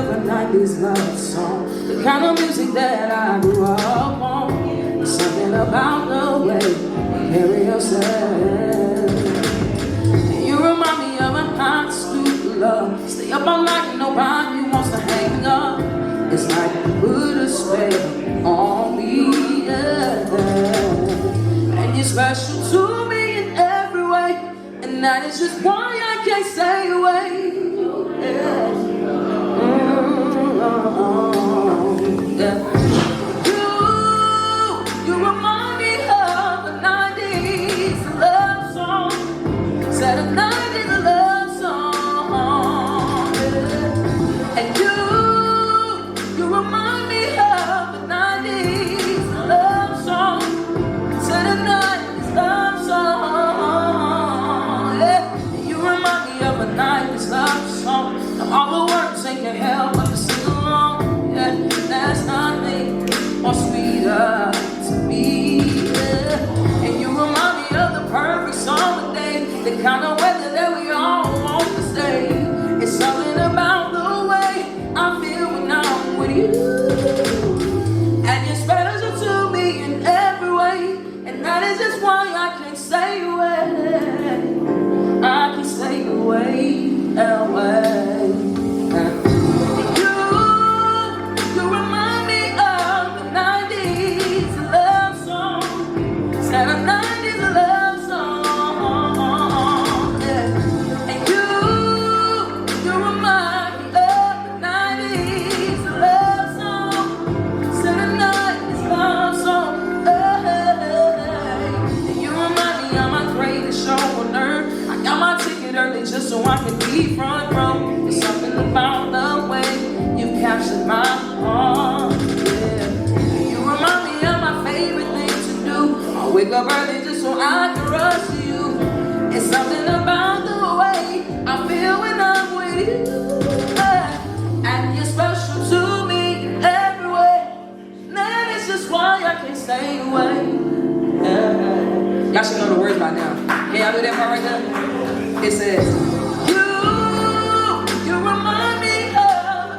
of a 90s love song, the kind of music that I grew up on. Something about the way you carry yourself. You remind me of a high school love. Stay up all night and nobody wants to hang up. It's like you put a spell on me, yeah. And you're special to me in every way, and that is just why I can't stay away. Yeah. Yeah. You remind me of a 90s love song. Said a 90s love song. Yeah. And you remind me of a 90s love song. Said a 90s love song. Yeah. You remind me of a 90s love song. Now all the words ain't can help but to sing along. Yeah, that's nothing more sweeter to me. Yeah. And you remind me of the perfect summer day, the kind of weather that we all want to stay. It's something about the way I feel when I'm with you. And you're special to me in every way, and that is just why I can't stay away. I can't stay away, away. You remind me of the 90s love song. Said a 90s love song. Yeah. And you remind me of the 90s love song. Said a 90s love song. And you remind me of my greatest show on earth. I got my ticket early just so I can be front row. There's something about the way you captured my heart. Yeah. You remind me of my favorite thing to do. I wake up early just so I can rush to you. It's something about the way I feel when I'm with you. And you're special to me in every way. And that is just why I can't stay away. Y'all should know the words by now. Can y'all do that part right there? It says, you remind me of a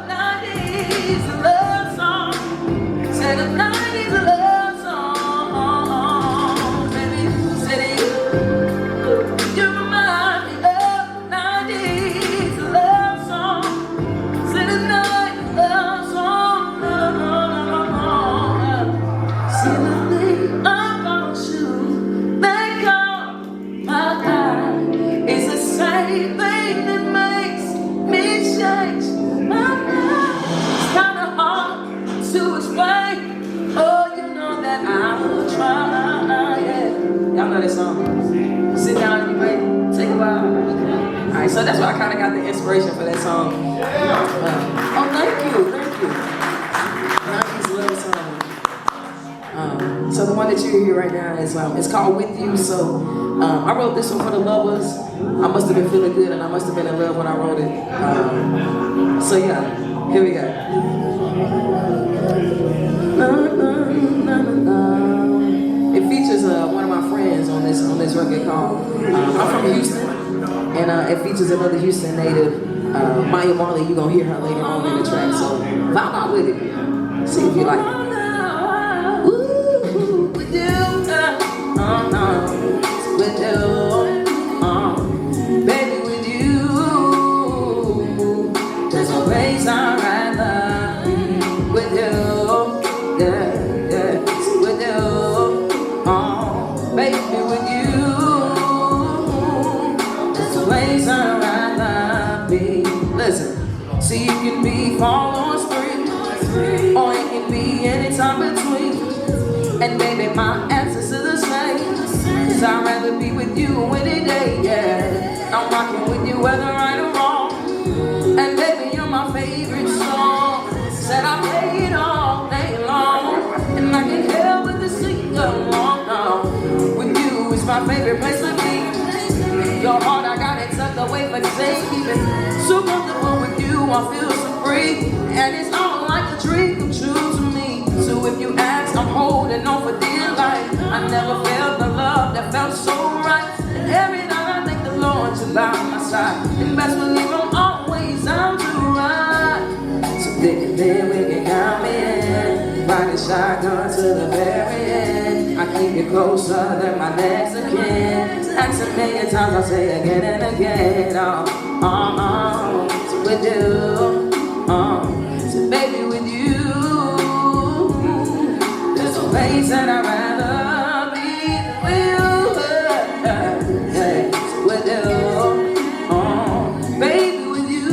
90s love song. Said a 90s love song. Baby, said it. You remind me of a 90s love song. Said a 90s love song. See the thing about you, they call my eye. It's the same thing that makes me change my mind. It's kinda hard to explain. Oh, you know that I will try. Yeah. Y'all know that song. Sit down and be ready. Take a while. Alright, so that's why I kinda got the inspiration for that song. Oh, thank you. 90s love song. So the one that you hear right now is it's called With You. So I wrote this one for the lovers. I must have been feeling good and I must have been in love when I wrote it. So yeah, here we go. It features one of my friends on this record called I'm from Houston, and it features another Houston native, Maya Marley. You're gonna hear her later on in the track. So vibe out with it. See if you like it. With you, baby, with you, there's a place I'd rather with you, yeah, with you, baby, with you, there's a place I'd rather be. Listen, see, it can be fall or spring, or it can be any time between, and baby, my answers are the same. I'd rather be with you any day, yeah. I'm rocking with you whether right or wrong. And baby, you're my favorite song. Said I play it all day long, and I can't help but to sing along now. With you is my favorite place to be. Your heart, I got it tucked away for safekeeping. So comfortable with you, I feel so free. And it's all like a dream come true to me. So if you ask, I'm holding on for dear life. I never felt the love that felt so right. And every night I thank the Lord to by my side. And best believe I'm always down to ride. Thinking then we can count me in. Riding shotgun to the very end. I keep you closer than my next of kin. Ask a million times, I say again and again. So with you, so baby with you, there's a place that I'd rather be with you. So with you, baby with you,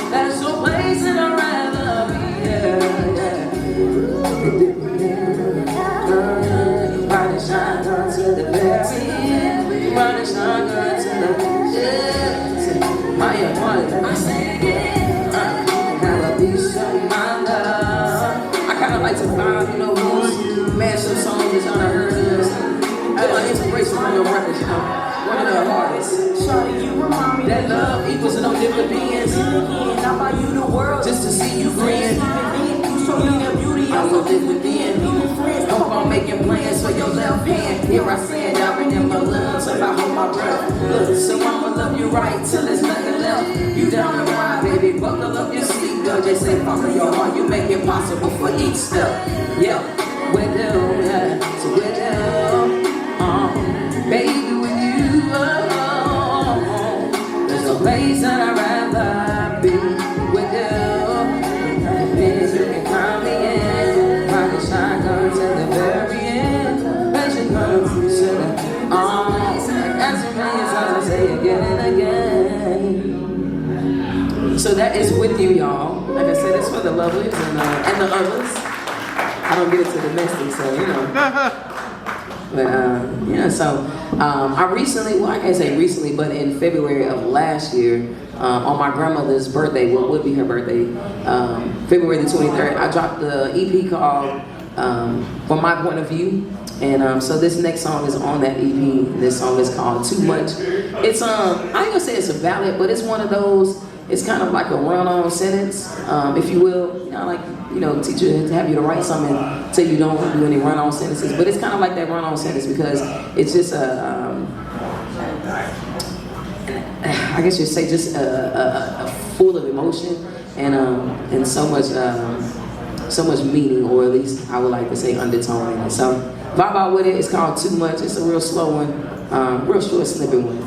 there's a place that I'd rather be. Riding shotgun to the very end. Riding shotgun to the my I say again, have a piece of my love. I kind of like to find, who's massive songs that y'all done heard of. Get my inspiration from your records, one of the hardest. Shawty, you remind me that love equals no different beings. I'll buy you the world just to see you grin. You show me the beauty I love it within. Hope I'm making plans for your left hand. Here I stand out in my lungs, so I hold my breath. Look, so I'ma love you right till there's nothing left. You down the ride, baby, buckle up your seatbelt. They say follow your heart, you make it possible for each step. Yeah, with you, so with you, baby, with you, there's a place that I'd rather be with you. Things you can count me in. Riding shotgun to the very end. Passion comes to the answer me as I say again and again. So that is with you, y'all. Like I said, it's for the lovelies and the others. I don't get it to domestic, so But so I recently, well, I can't say recently, but in February of last year, on my grandmother's birthday, what would be her birthday, February the 23rd, I dropped the EP called From My Point of View. And so this next song is on that EP. This song is called Too Much. It's I ain't gonna say it's a ballad, but it's one of those. It's kind of like a run-on sentence, if you will. Teacher have you to write something so you don't do any run-on sentences. But it's kind of like that run-on sentence because it's just I guess you'd say just a full of emotion and so much meaning, or at least I would like to say undertone. And so vibe out with it. It's called Too Much. It's a real slow one, real short, snippet one.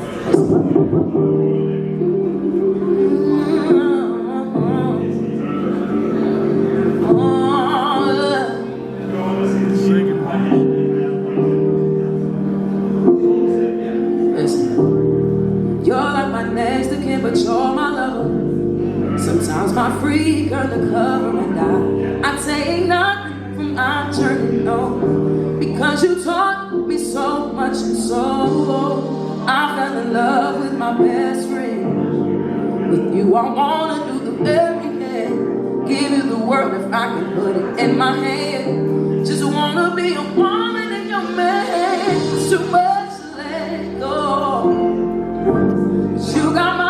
But you're my lover. Sometimes my freak undercover, and I take nothing from our journey, no. Because you taught me so much, and so I fell in love with my best friend. With you, I wanna do the very best. Give you the world if I can put it in my hand. Just wanna be a woman and your man. Too much to let go. You got my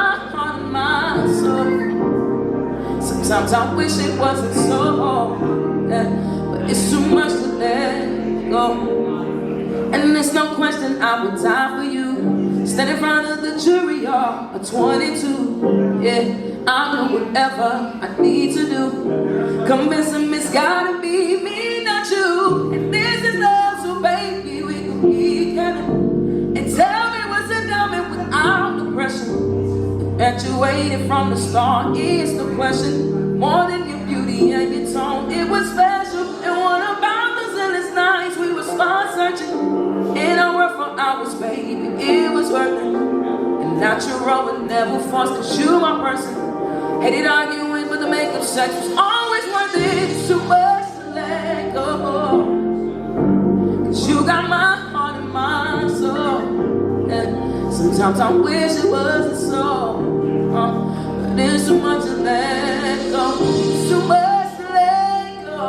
sometimes I wish it wasn't so, but it's too much to let go. And there's no question I would die for you. Stand in front of the jury, y'all, at 22. Yeah, I'll do whatever I need to do. Convince them it's gotta be me, not you. And this is love, so baby, we can be together. And tell me what's the diamond without the pressure. That you waited from the start is the question. More than your beauty and your tone, it was special. And what about those endless nights we would start searching in our world for hours, baby, it was worth it. And natural and never forced, cause you my person. Hated arguing, but the makeup sex was always worth it. It's too much to let go. Cause you got my heart and my soul. And sometimes I wish it wasn't so, but there's too much to let go. It's too much to let go.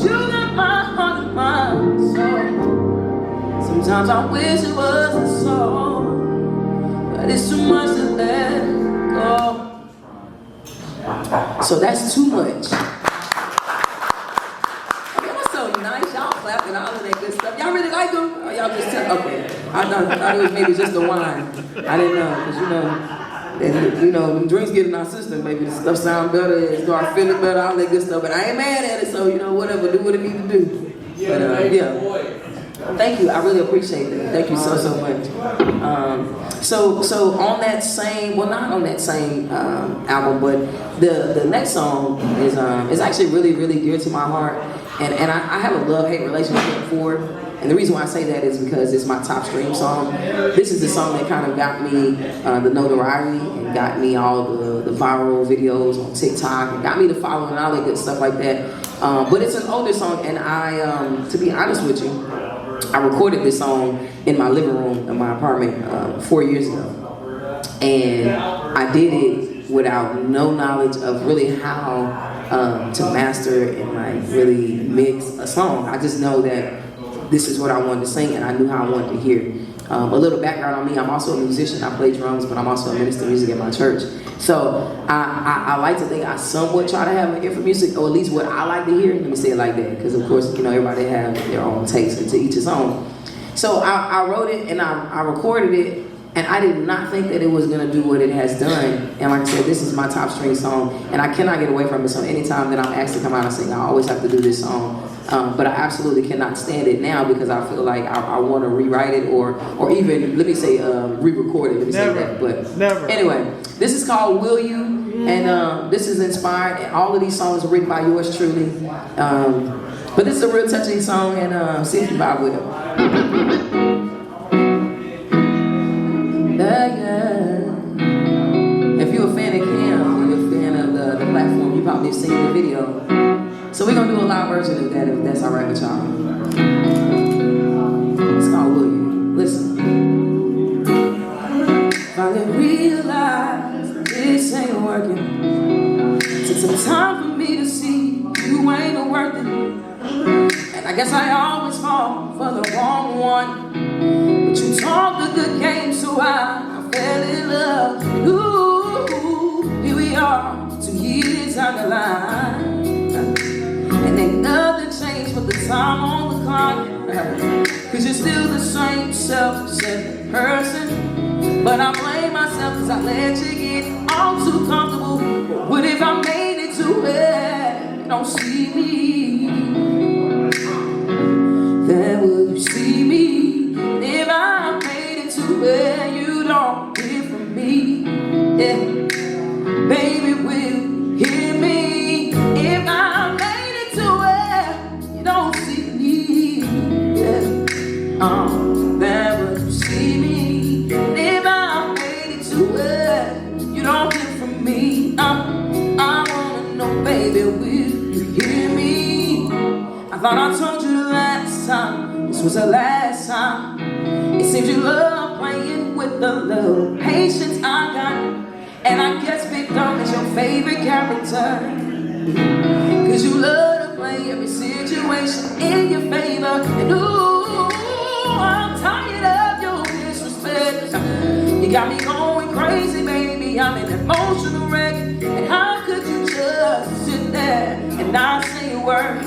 You got my heart and my soul. Sometimes I wish it wasn't so, but it's too much to let go. So that's too much. Nice, y'all clapping, all of that good stuff. Y'all really like them? Or y'all just okay. I thought it was maybe just the wine. I didn't know, because And you know, when drinks get in our system, maybe the stuff sound better, it start feeling better, all that good stuff. But I ain't mad at it, so you know, whatever, do what it need to do. But yeah. Thank you, I really appreciate that. Thank you so much. So on that same, well, not on that same album, but the next song is actually really dear to my heart, and I have a love-hate relationship for it. And the reason why I say that is because it's my top stream song. This is the song that kind of got me the notoriety and got me all the viral videos on TikTok and got me the following and all that good stuff like that. But it's an older song, and I, to be honest with you, I recorded this song in my living room in my apartment 4 years ago. And I did it without no knowledge of really how to master and like really mix a song. I just know that this is what I wanted to sing, and I knew how I wanted to hear it. A little background on me, I'm also a musician. I play drums, but I'm also a minister of music at my church. So I like to think I somewhat try to have an ear for music, or at least what I like to hear. Let me say it like that, because of course, you know, everybody have their own taste, and to each his own. So I wrote it and I recorded it, and I did not think that it was gonna do what it has done. And like I said, this is my top string song, and I cannot get away from it. So anytime that I'm asked to come out and sing, I always have to do this song. But I absolutely cannot stand it now because I feel like I want to rewrite it or even, let me say, re-record it. Let me say that. But anyway, this is called Will You? And this is inspired, and all of these songs are written by yours truly. But this is a real touching song, and see if you vibe with it. If you're a fan of Cam, you're a fan of the platform, you probably have seen the video. So we're gonna do a live version of that if that's alright with y'all. It's called Will You? Listen. Finally realized this ain't working. Took some time for me to see you ain't worth it. And I guess I always fall for the wrong one. But you talked a good game, so I fell in love. Ooh, here we are, 2 years down the line. And ain't nothing changed but the time on the clock. Cause you're still the same self-centered person. But I blame myself cause I let you get all too comfortable. But what if I made it to where you don't see me? Then will you see me? If I made it to where you don't hear from me? Yeah. Baby, will you hear me? If I made it to where you don't see me, yeah. Then will you see me? If I made it to where you don't hear from me, I wanna know, baby, will you hear me? I thought I told you the last time, this was the last time. It seems you love playing with the little patience I got. And I guess Big Dumb is your favorite character. Cause you love to play every situation in your favor. And ooh, I'm tired of your disrespect. You got me going crazy, baby, I'm an emotional wreck. And how could you just sit there and not say a word?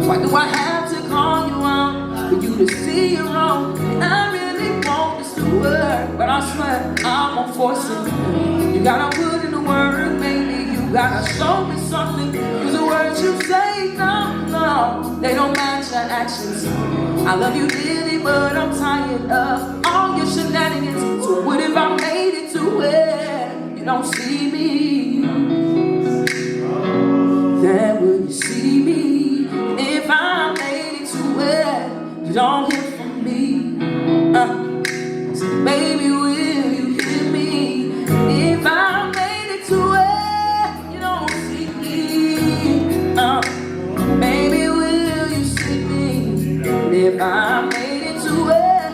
Why do I have to call you out for you to see you're wrong? And I really want this to work, but I swear I won't force it. You gotta put in the work, baby, you gotta show me something. Cause the words you say, no, they don't match your actions. I love you dearly, but I'm tired of all your shenanigans. So what if I made it to where you don't see me? Then will you see me? If I made it to where you don't hear from me? So baby, will you hear me? If I made it to where you don't see me, baby, will you see me? If I made it to where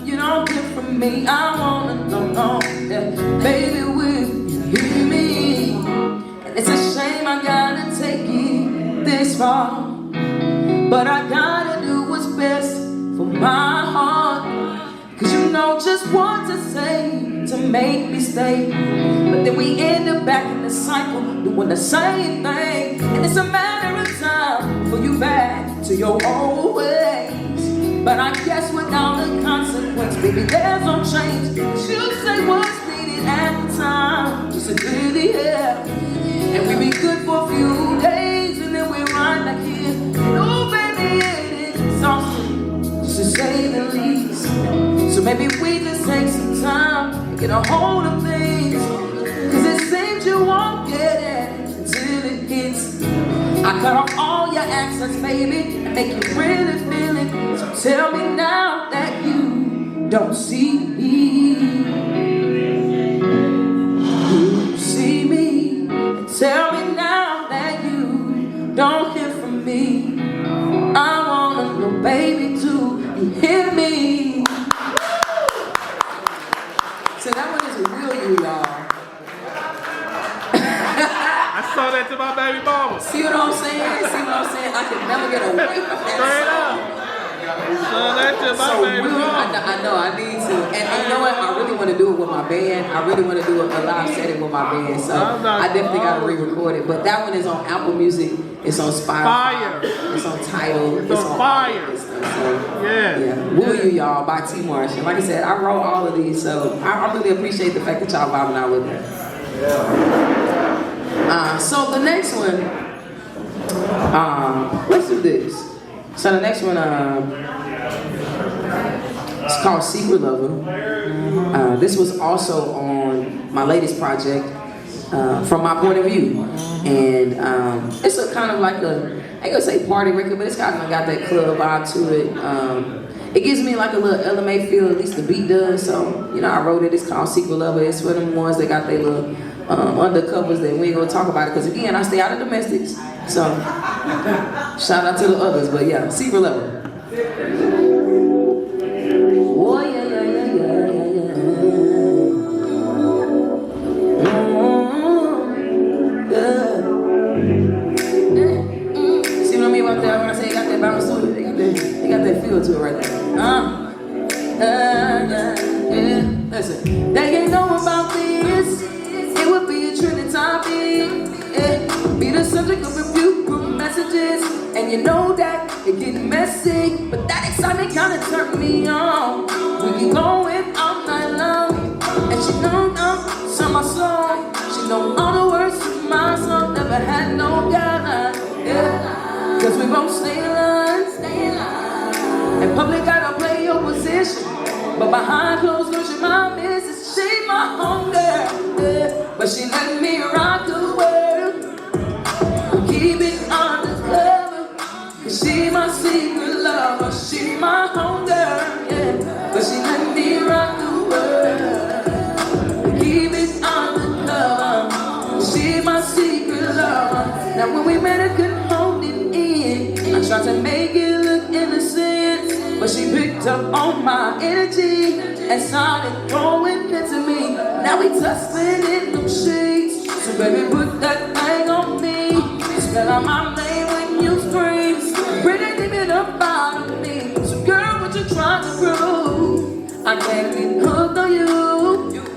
you don't hear from me, I wanna know, yeah. Baby, will you hear me? And it's a shame I gotta take it this far, but I gotta do what's best for my heart. Cause you know just what to say to make me stay. But then we end up back in the cycle, doing the same thing. And it's a matter of time for you back to your old ways. But I guess without a consequence, baby, there's no change. You say what's needed it at the time, just to clear the air. And we be good for a few days, and then we right back here. Oh baby, it is exhausting, just to say the least. So maybe we just take some time and get a hold of things, cause it seems you won't get it until it hits. I cut off all your accents, baby, and make you really feel it. So tell me now that you don't see me. You see me. And tell me now that you don't hear from me. I wanna know, baby, do you hear me? So that one is real you, y'all. I saw that to my baby mama. See what I'm saying? See what I'm saying? I can never get away from that. Straight up. Saw that to my So baby really, mama. I know I need to, and you know what? I really want to do it with my band. I really want to do a live setting with my band. So I definitely got to re-record it. But that one is on Apple Music. It's on Spotify. Fire. It's on Tidal. It's on fire. So, Yeah. Will You Y'all by T. Marsh. And like I said, I wrote all of these, so I really appreciate the fact that y'all vibing out with me. So the next one, let's do this. So the next one, it's called Secret Lover. This was also on my latest project, From My Point of View. And it's a kind of like a, I ain't gonna say party record, but it's kind of got that club vibe to it. It gives me like a little LMA feel, at least the beat does. So, you know, I wrote it. It's called Secret Lover. It's for them ones that got their little undercovers that we ain't gonna talk about it. Because again, I stay out of domestics. So, shout out to the others. But yeah, Secret Lover. Oh, yeah, yeah, yeah, yeah, yeah, yeah. See what I mean about that? When I say it got that bounce to it, they got that feel to it right there. Yeah. Listen, they ain't know about this. It would be a trending topic. Yeah. Be the subject of a few group messages, and you know that it getting messy. But that excitement kinda turned me on. We can go in all night long, and she know I'm sung my song. She know all the words to my song. Never had no guideline. Yeah. Cause we both stay in line. And public gotta play your position, but behind closed doors, she my missus, she my home girl, yeah. But she let me rock the world, keep it undercover, cause she my secret lover, she my home girl, yeah. But she let me rock the world, keep it undercover, she my secret lover. Now when we met, I couldn't hold it in, I tried to make it look innocent, but she picked up on my energy and started throwing it to me. Now we tussling in them sheets, so baby put that thing on me. Spell out my name when you scream, pretty deep it up out of me. So girl, what you trying to prove? I can't get hooked on you.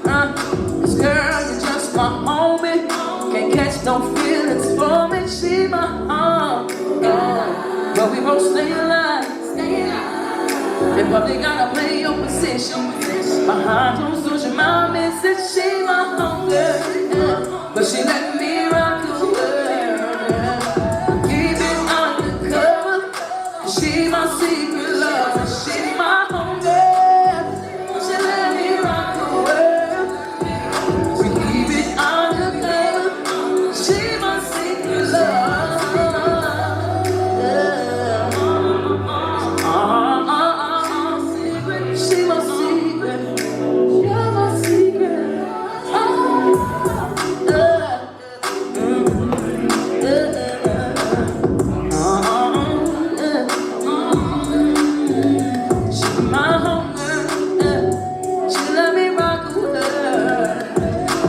Cause girl, you're just my homie. Can't catch no feelings for me. She my home, yeah. But we both stay alive. And public gotta play your position. Behind closed doors, your mom misses. She my home girl, yeah. But she let me rock the world, yeah. Keep it undercover. She my secret lover. She my home girl. She let me rock the world. We keep it undercover. She my secret lover.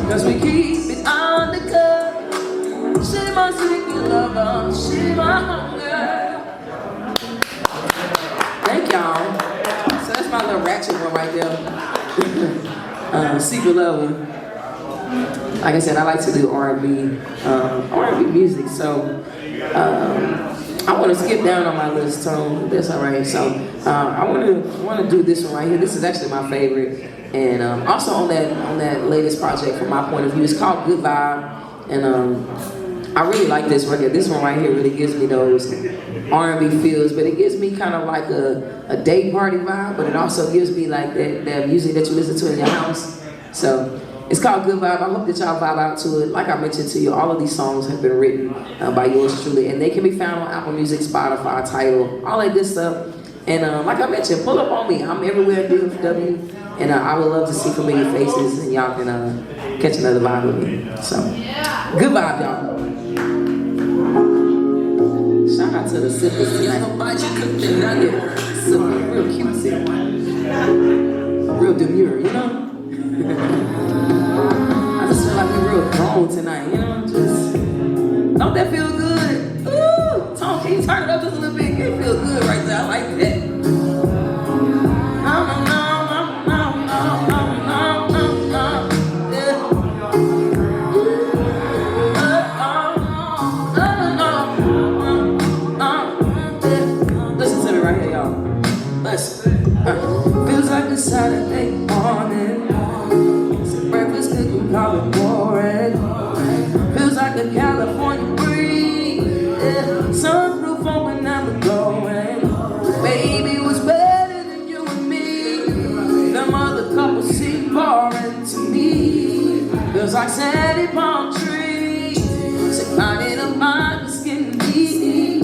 Cause we keep it undercover. She my secret lover. She my hunger. Thank y'all. So that's my little ratchet one right there. Secret lover. Like I said, I like to do R&B music. So I want to skip down on my list tone. That's all right. So I want to do this one right here. This is actually my favorite. And also on that latest project, from my point of view, it's called Good Vibe. And I really like this record. This one right here really gives me those R&B feels, but it gives me kind of like a day party vibe, but it also gives me like that music that you listen to in your house. So it's called Good Vibe. I hope that y'all vibe out to it. Like I mentioned to you, all of these songs have been written by yours truly, and they can be found on Apple Music, Spotify, Tidal, all that good stuff. And like I mentioned, pull up on me. I'm everywhere at DFW, and I would love to see familiar faces, and y'all can catch another vibe with me. So, good vibe, y'all. Shout out to the sippers tonight. Yeah, sipper, real cute sipper. Real demure, you know? I just feel like we're real grown tonight, you know? Just, don't that feel good? Ooh, Tom, can you turn it up just a little bit? It feels good right there, I like that. Feels like a Saturday morning. Some breakfast cooking, call it boring. Feels like a California breeze. Yeah. Sunroof open, I'm going. Baby, what's better than you and me? Them other couples seem boring to me. Feels like sandy palm trees. Surrounded up by the skin deep.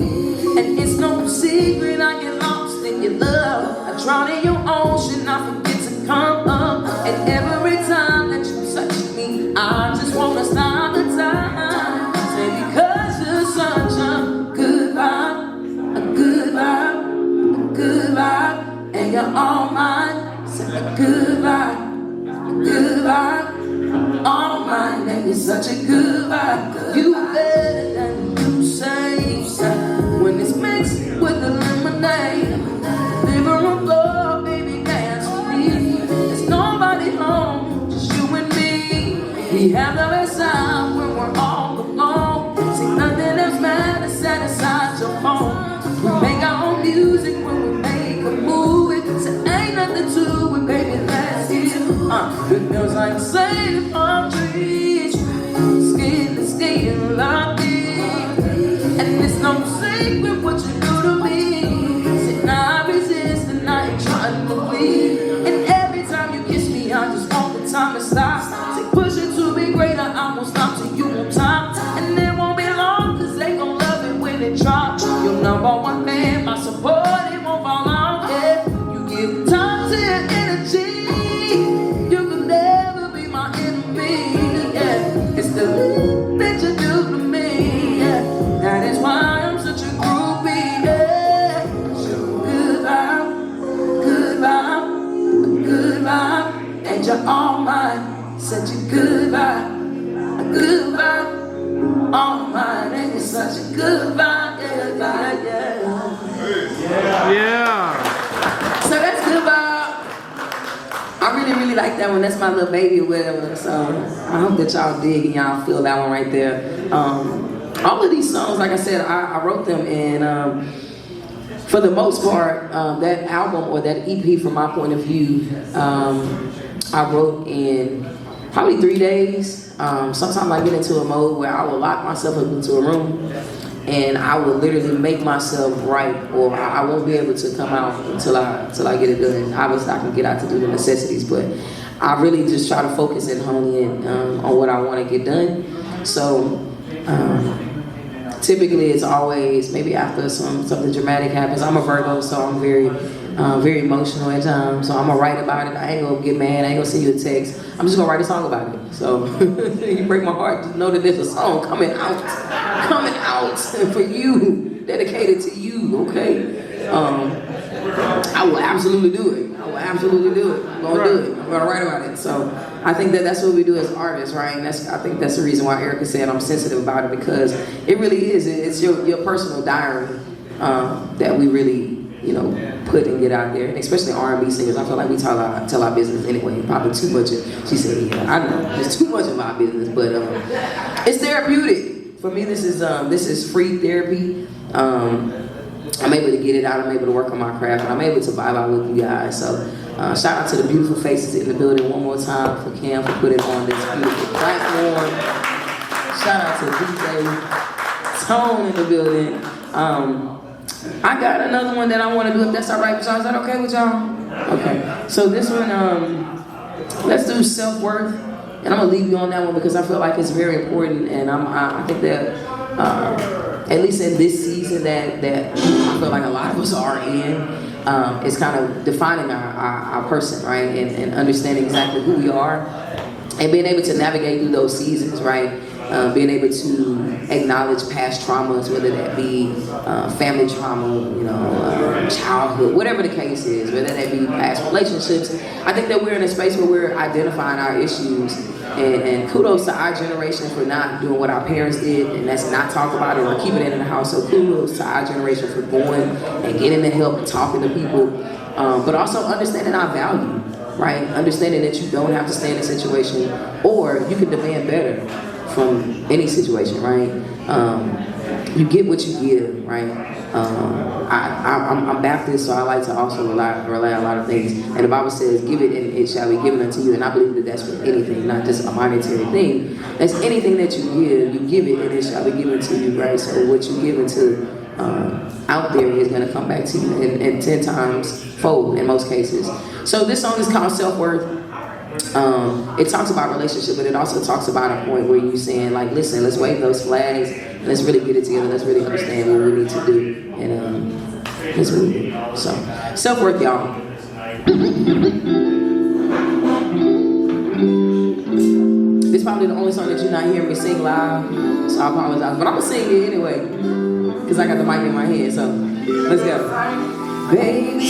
And it's no secret I get lost in your love. Drown in your ocean, I forget to come up. And every time that you touch me, I just wanna stop the time. Say because you're such a good vibe, a good vibe, a good vibe, and you're all mine. Say a good vibe, all mine, and you're such a good vibe. You better than you say. When it's mixed with the lemonade. We have the best time when we're all alone. See, nothing else matters, set aside your phone. We make our own music when we make a movie. So ain't nothing to it, baby, let's get it. It feels like saying palm trees. Skin to skin, locked in. And it's no secret what you do to me. See, now I resist and I ain't trying to leave. And every time you kiss me, I just want the time to stop. Push it to be greater, I won't stop till you on top. And it won't be long, cause they gon' love it when it drops. Your number one fan, my support, it won't fall off, yeah. You give time to your energy. You can never be my enemy, yeah. It's the little that you do to me, yeah. That is why I'm such a groupie, yeah. Good vibe, good vibe, good vibe, and you're all mine. Such a good vibe, all mine, and you're such a good vibe, yeah. So that's Good Vibe. I really like that one. That's my little baby or whatever. So I hope that y'all dig and y'all feel that one right there. All of these songs, like I said, I wrote them in. For the most part, that album or that EP, from my point of view, I wrote in probably 3 days. Sometimes I get into a mode where I will lock myself up into a room and I will literally make myself write, or I won't be able to come out until I get it done. Obviously I can get out to do the necessities, but I really just try to focus and hone in on what I want to get done. So typically it's always maybe after something dramatic happens. I'm a Virgo, so I'm very emotional at times. So I'm gonna write about it. I ain't gonna get mad. I ain't gonna send you a text. I'm just gonna write a song about it. So you break my heart. Just know that there's a song coming out for you, dedicated to you. Okay. I will absolutely do it. I'm gonna do it. I'm gonna write about it. So I think that's what we do as artists, right? And I think that's the reason why Erica said I'm sensitive about it, because it really is. It's your personal diary that we really, put and get out there. And especially R&B singers, I feel like we tell our business anyway. Probably too much. She said, yeah, I know. There's too much of our business, but it's therapeutic. For me, this is free therapy. I'm able to get it out. I'm able to work on my craft, and I'm able to vibe out with you guys. So Shout out to the beautiful faces in the building one more time for Cam for putting on this beautiful platform. Shout out to DJ Tone in the building. I got another one that I want to do, if that's all right with y'all. Is that okay with y'all? Okay. So this one, let's do self-worth. And I'm going to leave you on that one because I feel like it's very important. And I think that, at least in this season that I feel like a lot of us are in, it's kind of defining our person, right? And understanding exactly who we are and being able to navigate through those seasons, right? Being able to acknowledge past traumas, whether that be family trauma, childhood, whatever the case is, whether that be past relationships. I think that we're in a space where we're identifying our issues, and kudos to our generation for not doing what our parents did, and that's not talk about it or keep it in the house. So kudos to our generation for going and getting the help and talking to people, but also understanding our value, right? Understanding that you don't have to stay in a situation, or you can demand better from any situation, right? You get what you give, right? I'm Baptist, so I like to also rely on a lot of things. And the Bible says, give it and it shall be given unto you. And I believe that that's for anything, not just a monetary thing. That's anything that you give it and it shall be given to you, right? So what you give into out there is going to come back to you in 10 times fold in most cases. So this song is called Self-Worth. It talks about relationship, but it also talks about a point where you're saying, like, listen, let's wave those flags, and let's really get it together, let's really understand what we need to do, and let's really do it. So, self-worth, y'all. This is probably the only song that you're not hearing me sing live, so I apologize, but I'm gonna sing it anyway, because I got the mic in my hand, so let's go. Baby,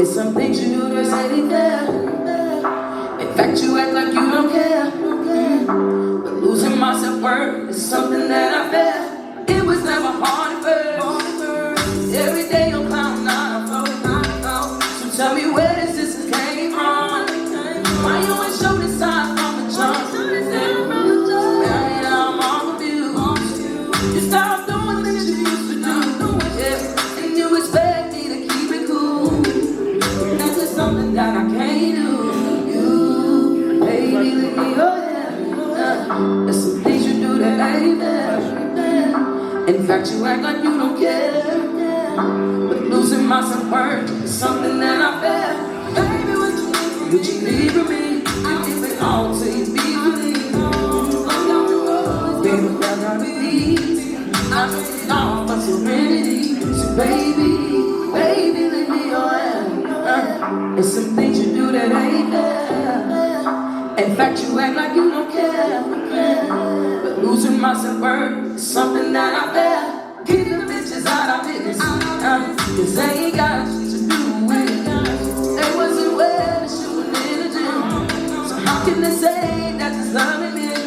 it's some things you do that's ain't there. In fact, you act like you don't care. But losing my self-worth is something that I felt. It was never hard at first. Every day you're clowning on a floor. So tell me, where does this came from? Why you always show this side from the jump? Now I'm all confused. You stop doing things you used to do. Yeah. And you expect me to keep it cool. That's just something that I can't do. You, baby, leave me alone. There's some things you do that ain't there. In fact, you act like you don't care. But losing my self-worth is something that I felt. Baby, what you need from me? I give it all to you, be with me. Baby, that got me easy. I know it's all but serenity. So baby, leave me alone. There's some things you do that ain't there. In fact, you act like you don't care. But losing my self-worth is something that I felt. Keep the bitches out of business. Cause they ain't got shit to do with it. They wasn't well to shooting in the gym. So how can they say that this loving it?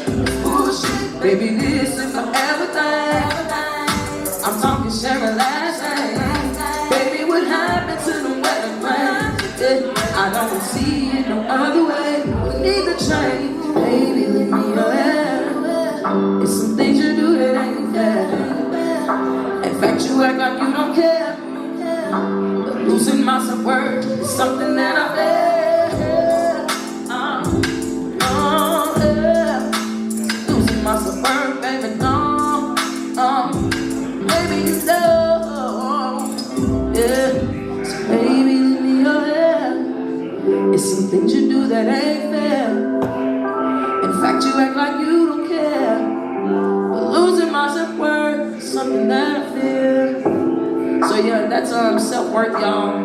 Bullshit, baby, this is for everything. I'm talking Cheryl last night. Baby, what happened to the wedding ring? I don't see it no other way. We need to change. Baby, leave me alone. It's some things you do that ain't fair. In fact, you act like you don't care. But losing my self-worth is something that I feel. Yeah. Losing my self-worth, baby, no. Baby, you know. Yeah. So baby, leave me alone. It's some things you do that ain't fair. In fact, you act like you don't care. But losing my self-worth is something that I feel. So yeah, that's self-worth, y'all.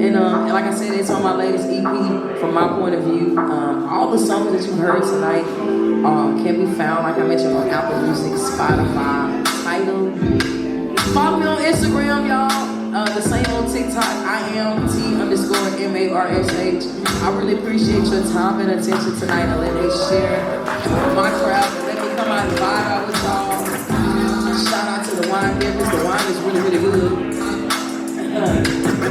And like I said, it's on my latest EP. From my point of view, all the songs that you heard tonight can be found, like I mentioned, on Apple Music, Spotify, Tidal. Follow me on Instagram, y'all. The same on TikTok, I am T_MARSH. I really appreciate your time and attention tonight. I let me share my craft. Let me come out and vibe out with y'all. Shout out to the wine therapist. The wine is really, really good.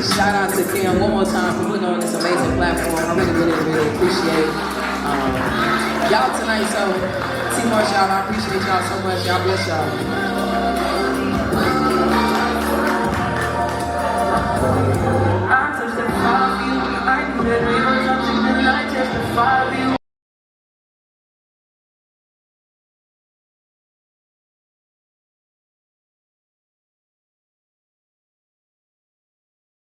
Shout out to Cam one more time for putting on this amazing platform. I really, really, really appreciate y'all tonight. So, T Marsh, y'all, I appreciate y'all so much. Y'all bless y'all.